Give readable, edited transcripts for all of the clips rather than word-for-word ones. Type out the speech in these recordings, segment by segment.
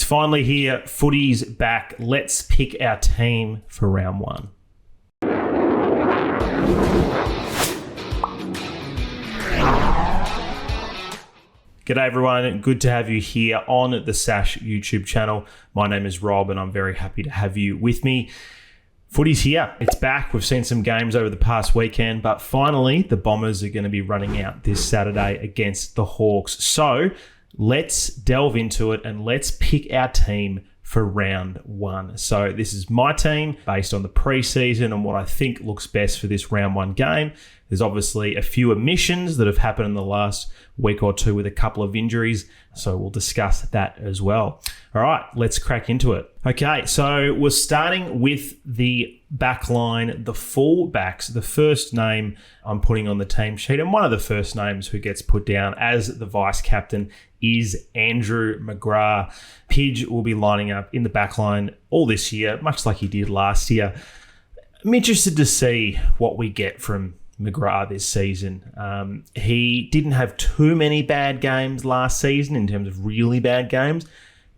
finally here. Footy's back. Let's pick our team for round one. G'day everyone, good to have you here on the Sash YouTube channel. My name is Rob and I'm very happy to have you with me. Footy's here, it's back. We've seen some games over the past weekend, but finally the Bombers are going to be running out this Saturday against the Hawks. So let's delve into it and let's pick our team for round one. So this is my team based on the preseason and what I think looks best for this round one game. There's obviously a few omissions that have happened in the last week or two with a couple of injuries, so we'll discuss that as well. All right, let's crack into it. Okay, so we're starting with the back line, the full backs. The first name I'm putting on the team sheet, and one of the first names who gets put down as the vice captain, is Andrew McGrath. Pidge will be lining up in the back line all this year, much like he did last year. I'm interested to see what we get from McGrath this season. He didn't have too many bad games last season in terms of really bad games,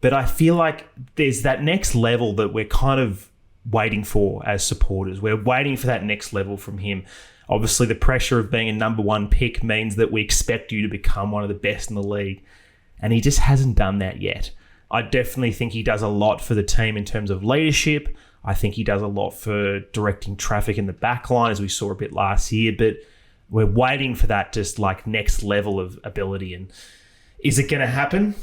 but I feel like there's that next level that we're kind of waiting for as supporters. We're waiting for that next level from him. Obviously, the pressure of being a number one pick means that we expect you to become one of the best in the league, and he just hasn't done that yet. I definitely think he does a lot for the team in terms of leadership. I think he does a lot for directing traffic in the back line, as we saw a bit last year, but we're waiting for that just like next level of ability. And is it going to happen?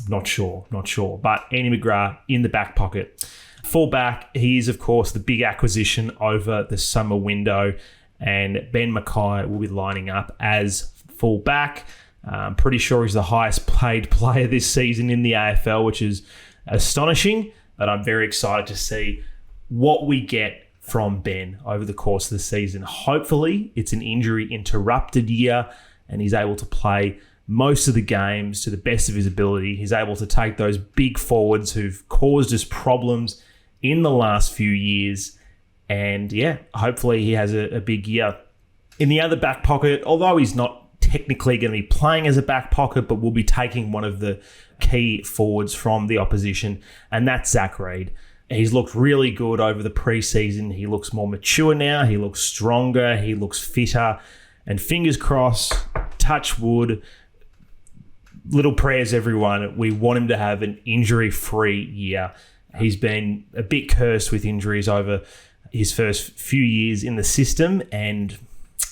Not sure. But Andy McGrath in the back pocket. Full back, he is, of course, the big acquisition over the summer window, and Ben Mackay will be lining up as full back. I'm pretty sure he's the highest paid player this season in the AFL, which is astonishing. But I'm very excited to see what we get from Ben over the course of the season. Hopefully, it's an injury-interrupted year and he's able to play most of the games to the best of his ability. He's able to take those big forwards who've caused us problems in the last few years. And yeah, hopefully he has a big year. In the other back pocket, although he's not technically going to be playing as a back pocket, but will be taking one of the key forwards from the opposition, and that's Zach Reid. He's looked really good over the preseason. He looks more mature now. He looks stronger. He looks fitter. And fingers crossed, touch wood, little prayers, everyone. We want him to have an injury-free year. He's been a bit cursed with injuries over his first few years in the system, and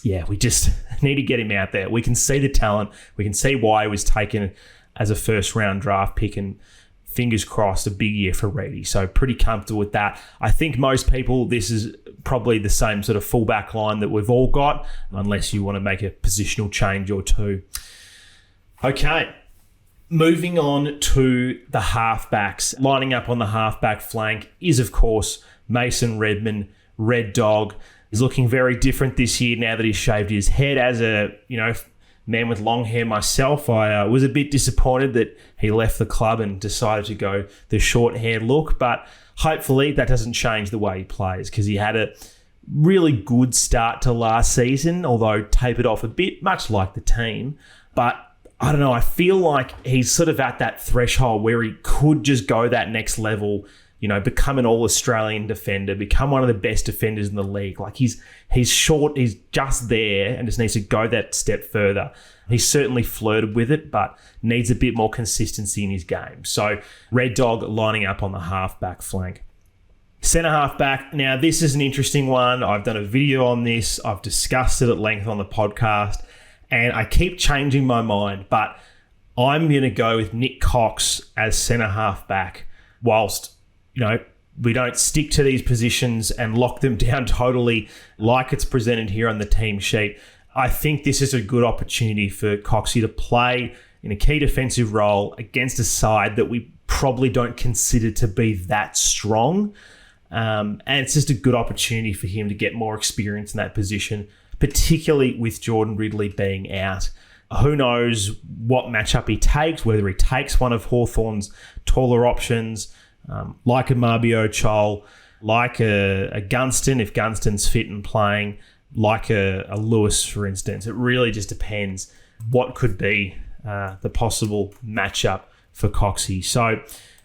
yeah, we just need to get him out there. We can see the talent. We can see why he was taken as a first-round draft pick, and fingers crossed, a big year for Reedy. So pretty comfortable with that. I think most people, this is probably the same sort of fullback line that we've all got, unless you want to make a positional change or two. Okay, moving on to the halfbacks. Lining up on the halfback flank is, of course, Mason Redman, Red Dog. He's looking very different this year now that he's shaved his head. As a man with long hair myself, I was a bit disappointed that he left the club and decided to go the short hair look. But hopefully that doesn't change the way he plays, because he had a really good start to last season, although tapered off a bit, much like the team. But I don't know, I feel like he's sort of at that threshold where he could just go that next level, become an all-Australian defender, become one of the best defenders in the league. Like he's short, he's just there and just needs to go that step further. He's certainly flirted with it, but needs a bit more consistency in his game. So Red Dog lining up on the halfback flank. Centre halfback. Now, this is an interesting one. I've done a video on this. I've discussed it at length on the podcast, and I keep changing my mind, but I'm going to go with Nick Cox as centre halfback, whilst we don't stick to these positions and lock them down totally like it's presented here on the team sheet. I think this is a good opportunity for Coxie to play in a key defensive role against a side that we probably don't consider to be that strong. And it's just a good opportunity for him to get more experience in that position, particularly with Jordan Ridley being out. Who knows what matchup he takes, whether he takes one of Hawthorn's taller options, like a Marbio Chol, like a Gunston, if Gunston's fit and playing, like a Lewis, for instance. It really just depends what could be the possible matchup for Coxie. So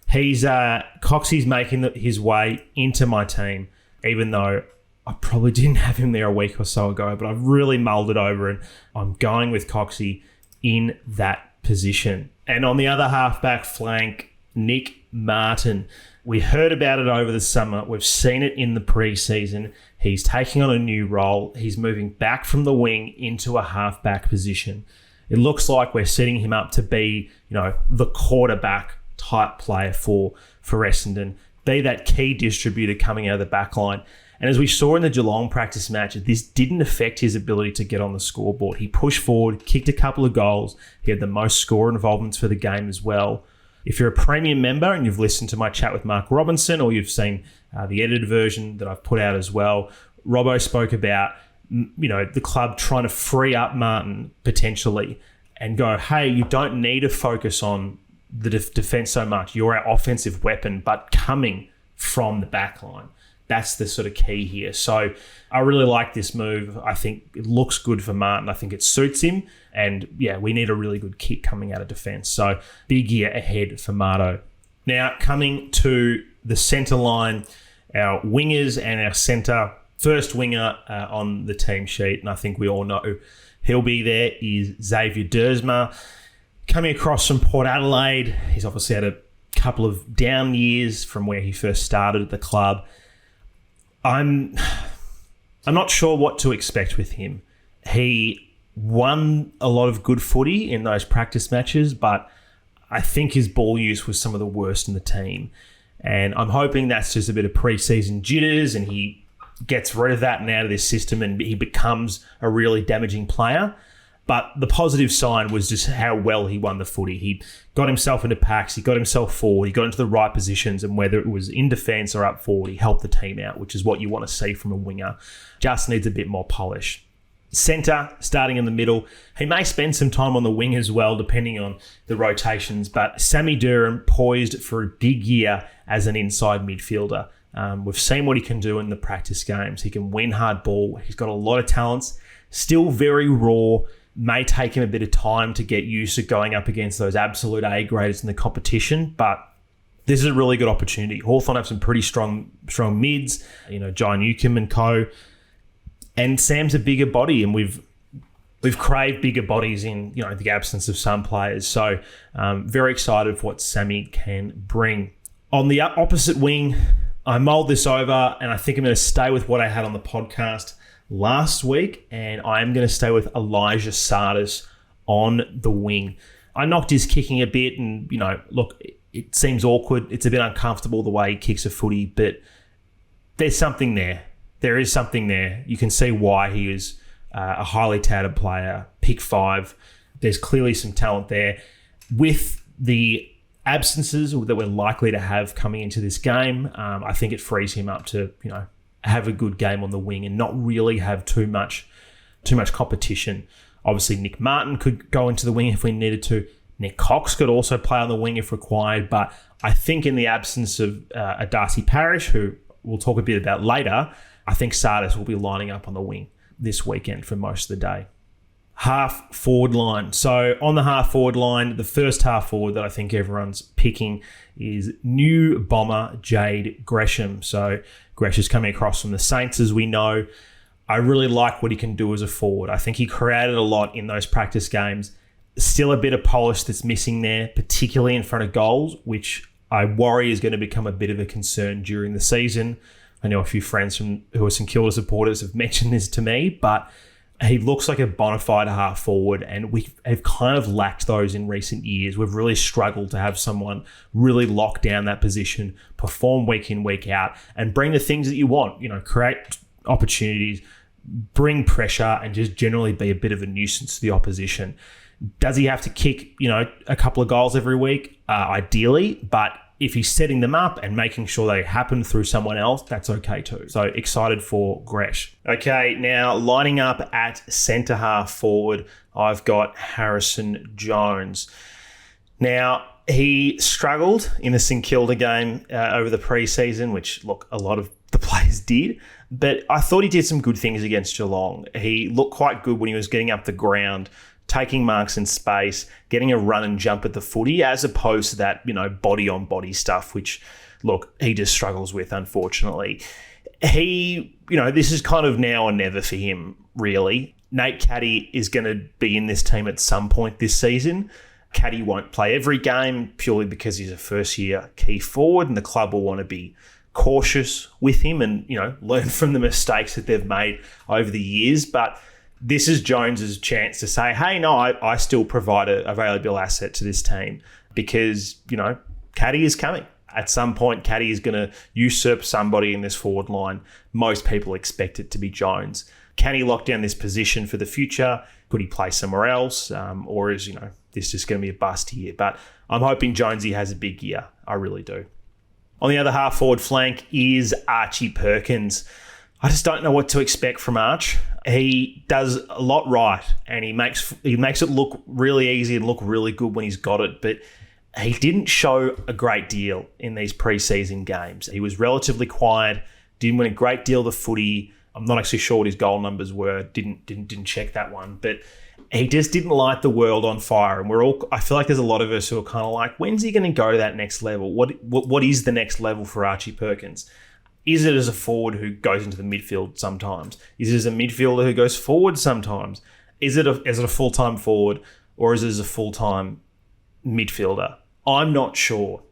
Coxie's making his way into my team, even though I probably didn't have him there a week or so ago, but I've really mulled it over and I'm going with Coxie in that position. And on the other halfback flank, Nick Martin. We heard about it over the summer. We've seen it in the preseason. He's taking on a new role. He's moving back from the wing into a halfback position. It looks like we're setting him up to be, the quarterback type player for Essendon, be that key distributor coming out of the backline. And as we saw in the Geelong practice match, this didn't affect his ability to get on the scoreboard. He pushed forward, kicked a couple of goals. He had the most score involvements for the game as well. If you're a premium member and you've listened to my chat with Mark Robinson, or you've seen the edited version that I've put out as well, Robbo spoke about, the club trying to free up Martin potentially and go, hey, you don't need to focus on the defense so much. You're our offensive weapon, but coming from the back line. That's the sort of key here. So I really like this move. I think it looks good for Martin. I think it suits him. And yeah, we need a really good kick coming out of defence. So big year ahead for Marto. Now, coming to the centre line, our wingers and our centre. First winger on the team sheet, and I think we all know he'll be there, is Xavier Dersma. Coming across from Port Adelaide. He's obviously had a couple of down years from where he first started at the club. I'm not sure what to expect with him. He won a lot of good footy in those practice matches, but I think his ball use was some of the worst in the team. And I'm hoping that's just a bit of pre-season jitters and he gets rid of that and out of this system and he becomes a really damaging player. But the positive sign was just how well he won the footy. He got himself into packs, he got himself forward, he got into the right positions, and whether it was in defence or up forward, he helped the team out, which is what you want to see from a winger. Just needs a bit more polish. Centre, starting in the middle. He may spend some time on the wing as well, depending on the rotations, but Sammy Durham poised for a big year as an inside midfielder. We've seen what he can do in the practice games. He can win hard ball. He's got a lot of talents, still very raw. May take him a bit of time to get used to going up against those absolute A graders in the competition, but this is a really good opportunity. Hawthorn have some pretty strong mids, John Newcomb and co. And Sam's a bigger body, and we've craved bigger bodies in the absence of some players. So very excited for what Sammy can bring. On the opposite wing, I mulled this over, and I think I'm going to stay with what I had on the podcast last week, and I'm going to stay with Elijah Sardis on the wing. I knocked his kicking a bit, and look, it seems awkward. It's a bit uncomfortable the way he kicks a footy, but there's something there. There is something there. You can see why he is a highly touted player, pick 5. There's clearly some talent there. With the absences that we're likely to have coming into this game, I think it frees him up to, have a good game on the wing and not really have too much competition. Obviously, Nick Martin could go into the wing if we needed to. Nick Cox could also play on the wing if required. But I think in the absence of a Darcy Parish, who we'll talk a bit about later, I think Sardis will be lining up on the wing this weekend for most of the day. Half forward line. So on the half forward line, the first half forward that I think everyone's picking is new bomber Jade Gresham. So Gresh is coming across from the Saints, as we know. I really like what he can do as a forward. I think he created a lot in those practice games. Still a bit of polish that's missing there, particularly in front of goals, which I worry is going to become a bit of a concern during the season. I know a few friends who are St Kilda supporters have mentioned this to me, but he looks like a bona fide half forward, and we have kind of lacked those in recent years. We've really struggled to have someone really lock down that position, perform week in, week out, and bring the things that you want, create opportunities, bring pressure, and just generally be a bit of a nuisance to the opposition. Does he have to kick, a couple of goals every week? Ideally, but if he's setting them up and making sure they happen through someone else, that's okay too. So excited for Gresh. Okay, now lining up at centre half forward, I've got Harrison Jones. Now, he struggled in the St Kilda game over the pre-season, which, look, a lot of the players did. But I thought he did some good things against Geelong. He looked quite good when he was getting up the ground taking marks in space, getting a run and jump at the footy, as opposed to that, body on body stuff, which, look, he just struggles with, unfortunately. This is kind of now or never for him, really. Nate Caddy is going to be in this team at some point this season. Caddy won't play every game purely because he's a first-year key forward, and the club will want to be cautious with him and, learn from the mistakes that they've made over the years. But this is Jones's chance to say, hey, no, I still provide a valuable asset to this team because, Caddy is coming. At some point, Caddy is going to usurp somebody in this forward line. Most people expect it to be Jones. Can he lock down this position for the future? Could he play somewhere else? Or is, this just going to be a bust here? But I'm hoping Jonesy has a big year. I really do. On the other half forward flank is Archie Perkins. I just don't know what to expect from Arch. He does a lot right, and he makes it look really easy and look really good when he's got it, but he didn't show a great deal in these preseason games. He was relatively quiet, didn't win a great deal of the footy. I'm not actually sure what his goal numbers were. Didn't check that one, but he just didn't light the world on fire. And I feel like there's a lot of us who are kind of like, when's he going to go to that next level? What is the next level for Archie Perkins? Is it as a forward who goes into the midfield sometimes? Is it as a midfielder who goes forward sometimes? Is it a full-time forward, or is it as a full-time midfielder? I'm not sure.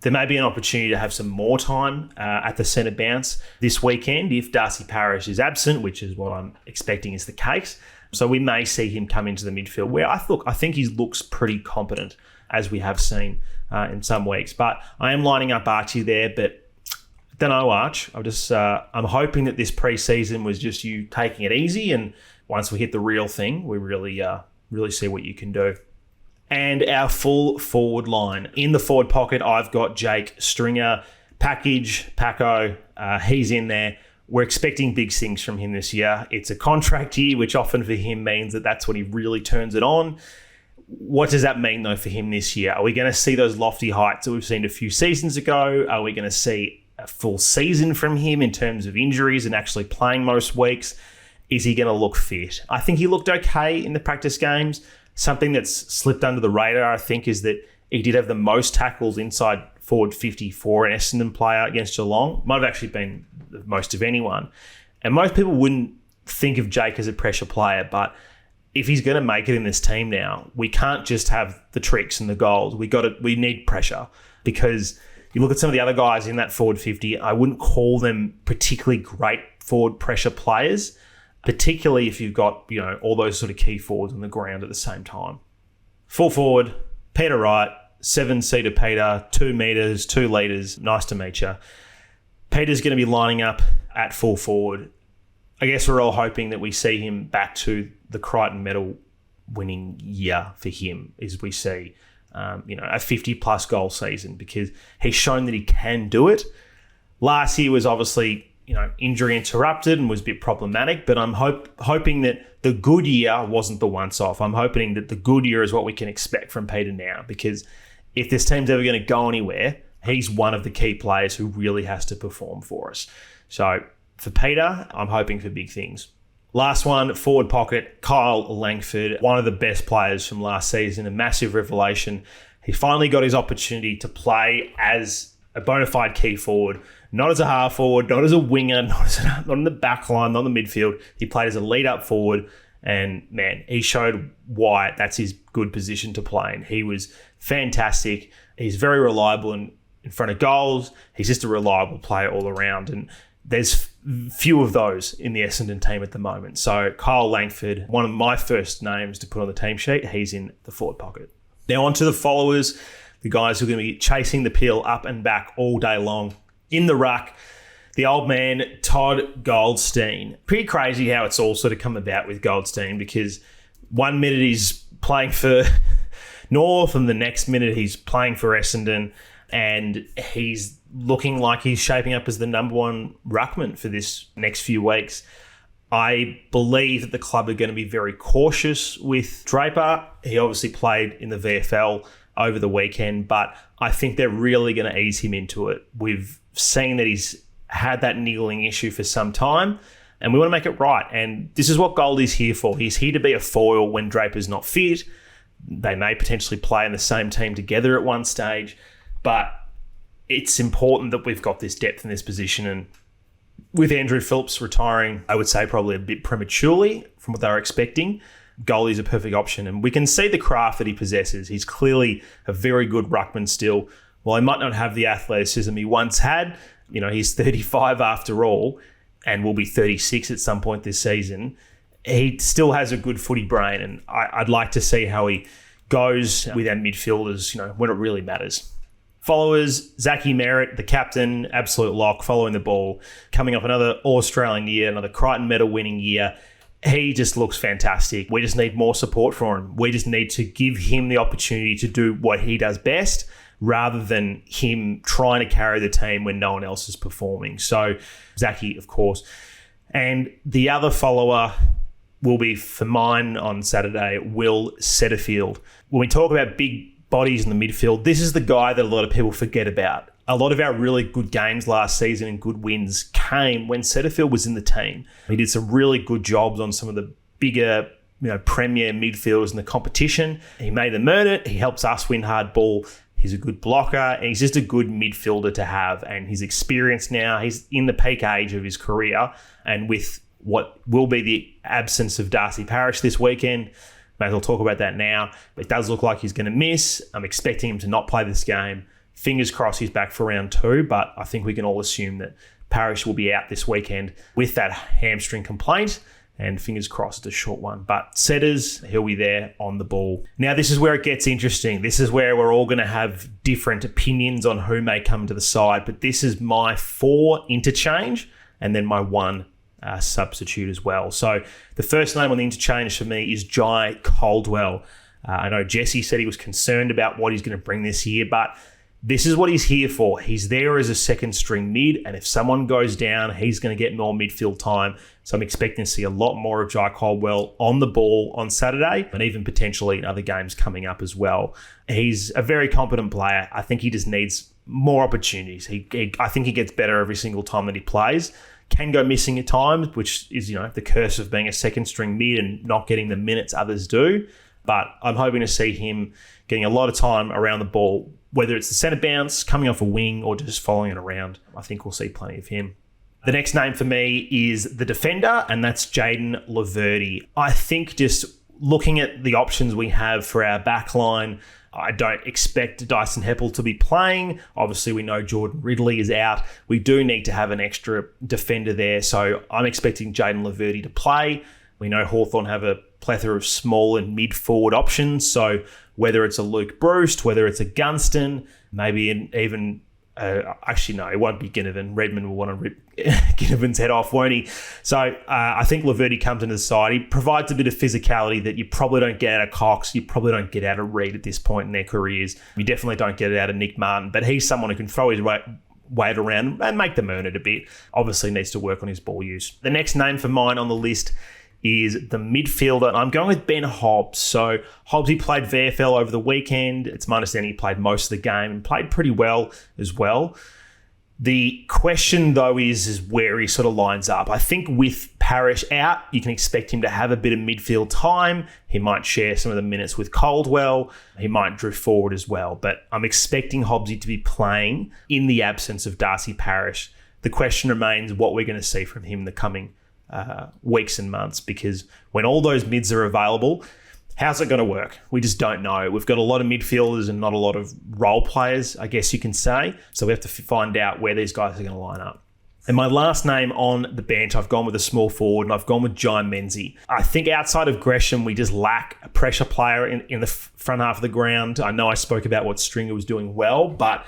There may be an opportunity to have some more time at the centre bounce this weekend if Darcy Parish is absent, which is what I'm expecting is the case. So we may see him come into the midfield where I think he looks pretty competent, as we have seen in some weeks. But I am lining up Archie there, but I don't know, Arch. I'm hoping that this preseason was just you taking it easy, and once we hit the real thing, we really see what you can do. And our full forward line. In the forward pocket, I've got Jake Stringer, Paco, he's in there. We're expecting big things from him this year. It's a contract year, which often for him means that that's when he really turns it on. What does that mean, though, for him this year? Are we going to see those lofty heights that we've seen a few seasons ago? Are we going to see a full season from him in terms of injuries and actually playing most weeks? Is he going to look fit? I think he looked okay in the practice games. Something that's slipped under the radar, I think, is that he did have the most tackles inside forward 50 for an Essendon player against Geelong. Might have actually been the most of anyone. And most people wouldn't think of Jake as a pressure player, but if he's going to make it in this team now, we can't just have the tricks and the goals. We need pressure, because you look at some of the other guys in that forward 50, I wouldn't call them particularly great forward pressure players, particularly if you've got, all those sort of key forwards on the ground at the same time. Full forward, Peter Wright, 7-seater Peter, 2 metres, 2 litres. Nice to meet you. Peter's going to be lining up at full forward. I guess we're all hoping that we see him back to the Crichton medal winning year for him, as we see, a 50-plus goal season, because he's shown that he can do it. Last year was obviously injury interrupted and was a bit problematic, but I'm hoping that the good year wasn't the once-off. I'm hoping that the good year is what we can expect from Peter now, because if this team's ever going to go anywhere, he's one of the key players who really has to perform for us. So for Peter, I'm hoping for big things. Last one, forward pocket, Kyle Langford, one of the best players from last season, a massive revelation. He finally got his opportunity to play as a bona fide key forward, not as a half forward, not as a winger, not in the back line, not in the midfield. He played as a lead-up forward, and, man, he showed why that's his good position to play in. He was fantastic. He's very reliable in front of goals. He's just a reliable player all around, and there's few of those in the Essendon team at the moment. So Kyle Langford, one of my first names to put on the team sheet, he's in the forward pocket. Now on to the followers, the guys who are going to be chasing the peel up and back all day long. In the ruck, the old man, Todd Goldstein. Pretty crazy how it's all sort of come about with Goldstein, because 1 minute he's playing for North and the next minute he's playing for Essendon, and he's looking like he's shaping up as the number one ruckman for this next few weeks. I believe that the club are going to be very cautious with Draper. He obviously played in the VFL over the weekend, but I think they're really going to ease him into it. We've seen that he's had that niggling issue for some time, and we want to make it right. And this is what Goldie's here for. He's here to be a foil when Draper's not fit. They may potentially play in the same team together at one stage, but it's important that we've got this depth in this position. And with Andrew Phillips retiring, I would say probably a bit prematurely from what they were expecting, Goldie's a perfect option. And we can see the craft that he possesses. He's clearly a very good ruckman still. While he might not have the athleticism he once had, he's 35 after all and will be 36 at some point this season. He still has a good footy brain, and I'd like to see how he goes with our midfielders, when it really matters. Followers, Zachy Merritt, the captain, absolute lock, following the ball, coming off another All-Australian year, another Crichton medal winning year. He just looks fantastic. We just need more support for him. We just need to give him the opportunity to do what he does best, rather than him trying to carry the team when no one else is performing. So, Zachy, of course. And the other follower will be, for mine on Saturday, Will Setterfield. When we talk about big bodies in the midfield, this is the guy that a lot of people forget about. A lot of our really good games last season and good wins came when Setterfield was in the team. He did some really good jobs on some of the bigger, premier midfielders in the competition. He made them earn it. He helps us win hard ball. He's a good blocker, and he's just a good midfielder to have. And he's experienced now. He's in the peak age of his career. And with what will be the absence of Darcy Parish this weekend, may as well talk about that now. It does look like he's going to miss. I'm expecting him to not play this game. Fingers crossed he's back for round 2, but I think we can all assume that Parish will be out this weekend with that hamstring complaint. And fingers crossed it's a short one. But Setters, he'll be there on the ball. Now, this is where it gets interesting. This is where we're all going to have different opinions on who may come to the side. But this is my 4 interchange and then my 1 substitute as well. So the first name on the interchange for me is Jai Caldwell. I know Jesse said he was concerned about what he's going to bring this year, but this is what he's here for. He's there as a second string mid, and if someone goes down, he's going to get more midfield time. So I'm expecting to see a lot more of Jai Caldwell on the ball on Saturday, and even potentially in other games coming up as well. He's a very competent player. I think he just needs more opportunities. I think he gets better every single time that he plays. Can go missing at times, which is, the curse of being a second string mid and not getting the minutes others do. But I'm hoping to see him getting a lot of time around the ball, whether it's the centre bounce, coming off a wing, or just following it around. I think we'll see plenty of him. The next name for me is the defender, and that's Jayden Laverde. I think just looking at the options we have for our backline, I don't expect Dyson Heppel to be playing. Obviously, we know Jordan Ridley is out. We do need to have an extra defender there, so I'm expecting Jayden Laverde to play. We know Hawthorn have a plethora of small and mid-forward options, so whether it's a Luke Bruce, whether it's a Gunston, maybe even... actually, no, it won't be Ginnivan. Redmond will want to rip Ginnivan's head off, won't he? So I think Laverde comes into the side. He provides a bit of physicality that you probably don't get out of Cox. You probably don't get out of Reed at this point in their careers. You definitely don't get it out of Nick Martin, but he's someone who can throw his weight around and make them earn it a bit. Obviously needs to work on his ball use. The next name for mine on the list is the midfielder, and I'm going with Ben Hobbs. So Hobbs, he played VFL over the weekend. It's my understanding he played most of the game and played pretty well as well. The question, though, is where he sort of lines up. I think with Parish out, you can expect him to have a bit of midfield time. He might share some of the minutes with Caldwell. He might drift forward as well. But I'm expecting Hobbsy to be playing in the absence of Darcy Parish. The question remains what we're going to see from him in the coming weeks and months, because when all those mids are available, how's it going to work? We just don't know. We've got a lot of midfielders and not a lot of role players, I guess you can say. So we have to find out where these guys are going to line up. And my last name on the bench, I've gone with a small forward, and I've gone with Jai Menzies. I think outside of Gresham, we just lack a pressure player in the front half of the ground. I know I spoke about what Stringer was doing well, but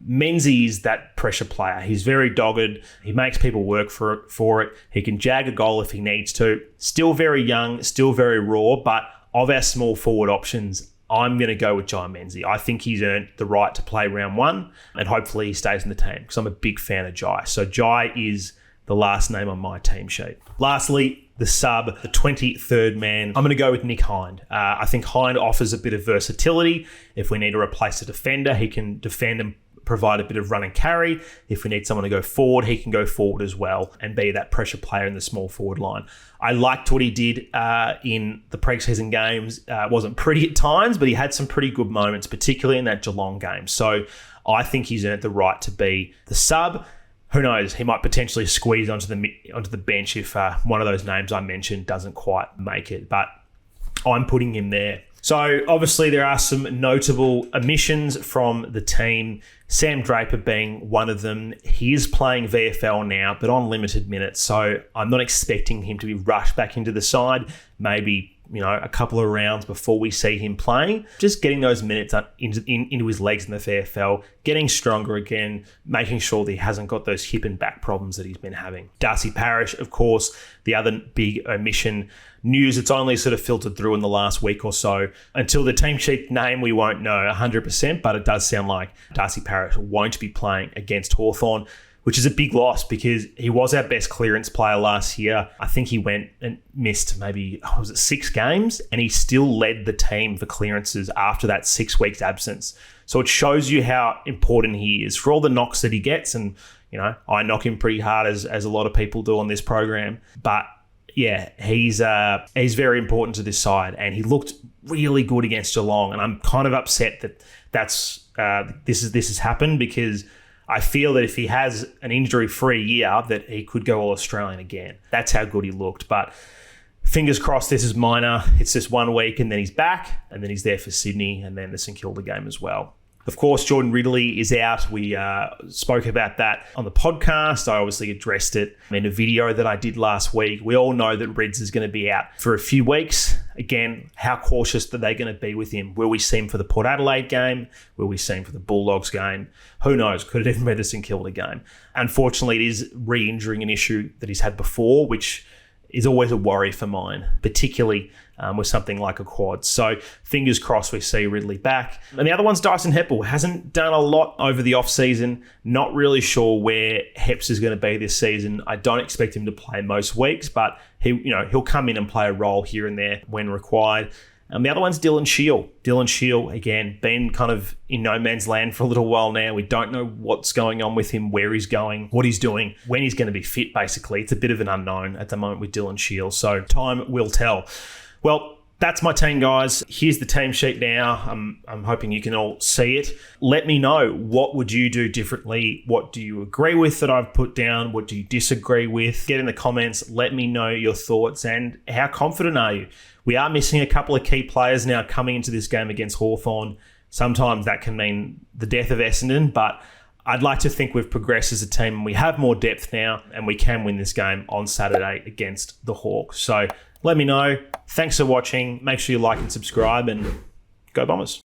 Menzies is that pressure player. He's very dogged. He makes people work for it. He can jag a goal if he needs to. Still very young, still very raw, but of our small forward options, I'm going to go with Jai Menzies. I think he's earned the right to play round 1, and hopefully he stays in the team because I'm a big fan of Jai. So Jai is the last name on my team sheet. Lastly, the sub, the 23rd man, I'm going to go with Nick Hind. I think Hind offers a bit of versatility. If we need to replace a defender, he can defend and provide a bit of run and carry. If we need someone to go forward, he can go forward as well and be that pressure player in the small forward line. I liked what he did in the preseason games. It wasn't pretty at times, but he had some pretty good moments, particularly in that Geelong game. So I think he's earned the right to be the sub. Who knows? He might potentially squeeze onto the bench if one of those names I mentioned doesn't quite make it. But I'm putting him there. So obviously there are some notable omissions from the team. Sam Draper being one of them. He is playing VFL now, but on limited minutes. So I'm not expecting him to be rushed back into the side. Maybe a couple of rounds before we see him playing. Just getting those minutes into his legs in the VFL, getting stronger again, making sure that he hasn't got those hip and back problems that he's been having. Darcy Parish, of course, the other big omission news. It's only sort of filtered through in the last week or so. Until the team sheet name, we won't know 100%, but it does sound like Darcy Parish won't be playing against Hawthorn, which is a big loss because he was our best clearance player last year. I think he went and missed maybe, 6 games, and he still led the team for clearances after that 6 weeks absence. So it shows you how important he is for all the knocks that he gets. And, I knock him pretty hard as a lot of people do on this program. But yeah, he's very important to this side, and he looked really good against Geelong. And I'm kind of upset that this has happened, because I feel that if he has an injury-free year, that he could go All-Australian again. That's how good he looked. But fingers crossed this is minor. It's just 1 week and then he's back, and then he's there for Sydney and then the St Kilda game as well. Of course, Jordan Ridley is out. We spoke about that on the podcast. I obviously addressed it in a video that I did last week. We all know that Rids is going to be out for a few weeks. Again, how cautious are they going to be with him? Will we see him for the Port Adelaide game? Will we see him for the Bulldogs game? Who knows? Could it even be the St Kilda game? Unfortunately, it is re-injuring an issue that he's had before, which is always a worry for mine, particularly with something like a quad. So fingers crossed we see Ridley back. And the other one's Dyson Heppel. Hasn't done a lot over the off-season. Not really sure where Heps is going to be this season. I don't expect him to play most weeks, but he'll come in and play a role here and there when required. And the other one's Dylan Shield. Dylan Shield, again, been kind of in no man's land for a little while now. We don't know what's going on with him, where he's going, what he's doing, when he's going to be fit, basically. It's a bit of an unknown at the moment with Dylan Shield. So time will tell. Well, that's my team, guys. Here's the team sheet now. I'm hoping you can all see it. Let me know, what would you do differently? What do you agree with that I've put down? What do you disagree with? Get in the comments. Let me know your thoughts, and how confident are you? We are missing a couple of key players now coming into this game against Hawthorn. Sometimes that can mean the death of Essendon, but I'd like to think we've progressed as a team and we have more depth now, and we can win this game on Saturday against the Hawks. So let me know. Thanks for watching. Make sure you like and subscribe, and go Bombers.